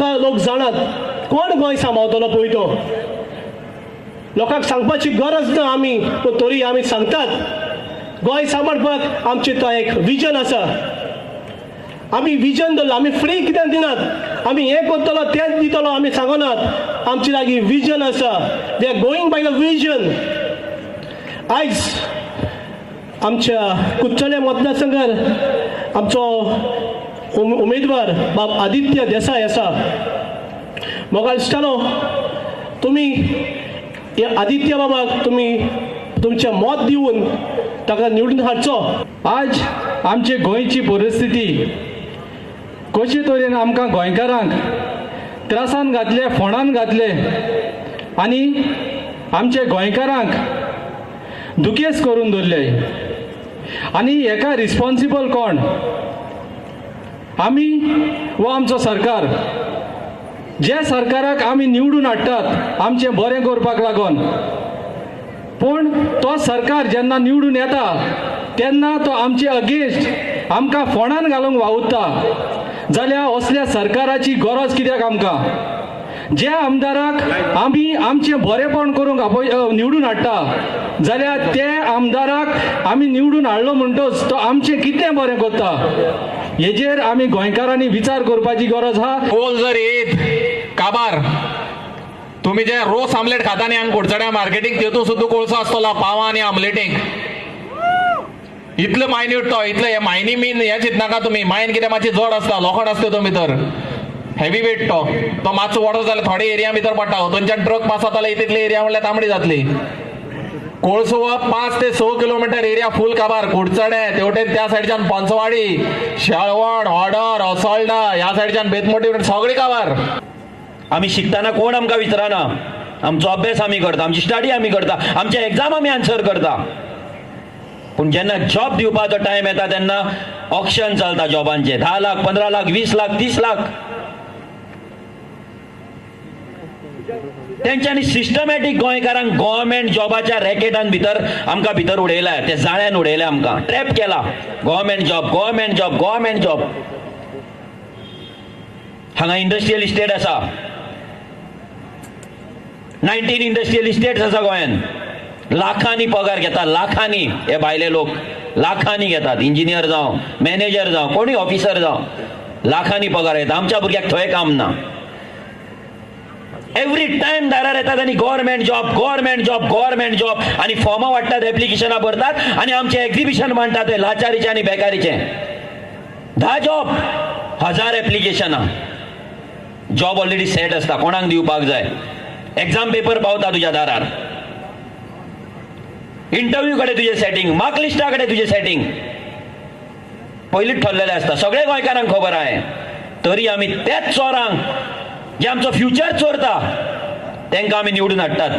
लोक जाणात कोण गोंय सांबाळतलो पळय तो. लोकांक सांगपाची गरज ना आमी, पूण तरी आमी सांगतात गोंय सांबाळपाक आमचें तो एक विजन आसा. आमी विजन दवरला, आमी फ्री कित्याक दिनात, आमी हें करतलो तेंच दितलो आमी सांगनात. आमचे लागीं विजन आसा. We are going by the vision. आयज आमच्या कुडचड्या मतदारसंघात आमचो उमेदवार बाब आदित्य देसाय आसा. म्हाका दिसतालो तुमी आदित्य बाबाक तुमी तुमचें मत दिवन ताका निवडून हाडचो. आज आमचे गोंयची परिस्थिती कशे तरेन आमकां गोंयकारांक त्रासान घातले, फोंडान घातले आनी आमचे गोंयकारांक दुखेस करून दवरले. आनी हेका रिस्पॉन्सिबल कोण? आमी वो आमचो सरकार. जे सरकाराक आमी निवडून हाडटात आमचें बरें करपाक लागून, पूण तो सरकार जेन्ना निवडून येता तेन्ना तो आमचे अगेन्स्ट आमकां फोंडान घालूंक वावुरता. जाल्यार असल्या सरकाराची गरज कित्याक आमकां? जे आमदाराक आमी आमचें बरेंपण करूंक निवडून हाडटा जाल्यार ते आमदाराक आमी निवडून हाडलो म्हणटच तो आमचें कितें बरें करता हेजेर आमी गोंयकारांनी विचार करपाची गरज आहा. कोल जर येत काबार तुम्ही जे रोस आमलेट खाता न्ही हांगा कुडचड्या मार्केटीक तेतून सुद्दां कोळसो आसतलो पावां आनी आमलेटीक. इतलो मायन्यूट तो, इतलो हे मायनी मीन हे चिंतनाका तुमी. मायन कितें मातशी जड आसता, लोखंड आसता तो भितर, हेवी वेट तो मातसो वडो जाल्यार थोडे एरिया भितर पडटा. थंयच्यान ट्रक पास जाताले तितली एरिया म्हणल्यार तांबडी जातली. कोळसो 5 ते 6 किलोमीटर एरिया फूल काबार. कुडचडे तेवटेन त्या सायडच्यान पंचवाडी, शाळवण, ऑर्डर, असोल्डा, ह्या सायडच्यान बेतमोटी सगळी काबार. आमी शिकताना कोण आमकां विचारना. आमचो अभ्यास आमी करता, आमची स्टडी आमी करता, आमचे एग्जाम आमी आन्सर करता. पूण जेन्ना जॉब दिवपाचो टायम येता तेन्ना ऑक्शन चलता जॉबांचे. 10 लाख, 15 लाख, 20 लाख, 30 लाख. तेंच्यांनी सिस्टमॅटीक गोंयकारांक गव्हर्मेंट जॉबाच्या रॅकेटान भितर आमकां भितर उडयला. ते जाळ्यान उडयले, आमकां ट्रॅप केला. Government job, government job, government job. हांगा इंडस्ट्रियल इस्टेट आसा, 19 इंडस्ट्रियल इस्टेट्स आसा गोंयान. लाखांनी पगार घेतात, लाखांनी. हे भायले लोक लाखांनी घेतात. इंजिनियर जावं, मॅनेजर जावं, कोणी ऑफिसर जावं, लाखांनी पगार येता. आमच्या भुरग्याक थंय काम ना. एवरी टाइम दारार येतात आनी government job, government job, government job. आनी फॉर्मां वाडटात, एप्लिकेशनां भरतात आनी आमचे एक्झिबिशन मांडटात ते लाचारीचे आनी बेकारीचे. 10 जॉब, 1000 एप्लिकेशनां. जॉब ऑलरेडी सेट आसता, कोणाक दिवपाक जाय. एग्जाम पेपर पावता तुज्या दारार, इंटरव्यू कडेन तुजें सेटिंग, मार्क लिस्टा कडेन तुजें सेटिंग पयलींच ठरलेलें आसता. सगळे गोंयकारांक खबर आहा. तरी आमी तेच चोरांक जे आमचो फ्युचर चोरता तेंकां आमी निवडून हाडटात.